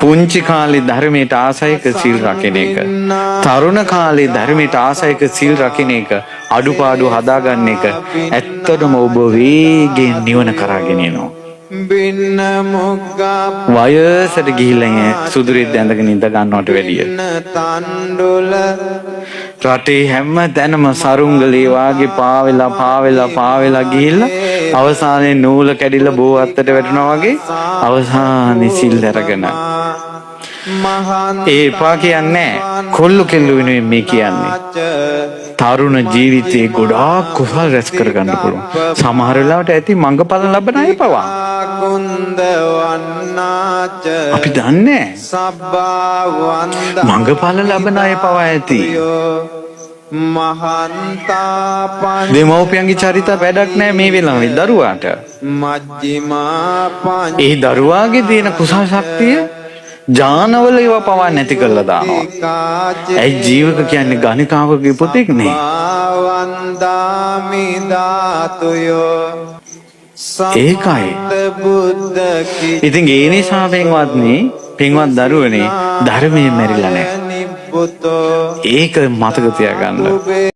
පුංචි කාලේ ධර්මයට ආසයික සිල් රකින්න එක. තරුණ කාලේ ධර්මයට ආසයික සිල් රකින්න එක. අඩුපාඩු හදාගන්න එක. ඇත්තටම ඔබ වේගෙන් නිවන කරාගෙන යනවා. වයසට ගිහිල්ලා සුදුරිත් ඇඳගෙන ඉඳ ගන්නවට වැඩිය. රටේ හැම තැනම සරුංගලේ වාගේ පාවෙලා ගිහිල්ලා අවසානයේ නූල කැඩිලා බෝ අත්තට වැටෙනවා වගේ අවසානයේ සිල් අරගෙන ඒ එපා කියන්නේ කොල්ලු කෙල්ලු වෙනුවෙන් මේ කියන්නේ. තරුණ ජීවිතේ ගොඩාක් කුසල් රැස් කරගන්න පුළුවන්. සමහර වෙලාවට ඇති මඟපල ලබන අය පවා. අපි දන්නේ මඟපල ලබන අය පවා ඇති. දෙමව්පියන්ගේ චරිත වැඩක් නැහැ මේ වෙලාවේ දරුවාට. ඒ දරුවාගේ තියෙන කුසල ශක්තිය ජානවල ඒවා පවා නැති කරලා දානවා. ඇයි ජීවක කියන්නේ ගණිකාවකගේ පුතෙක් නේ? ඒකයි. ඉතින් ඒ නිසා පින්වත් දරුවනේ ධර්මයෙන් මැරිලා නැහැ. ඒක මතක තියාගන්න.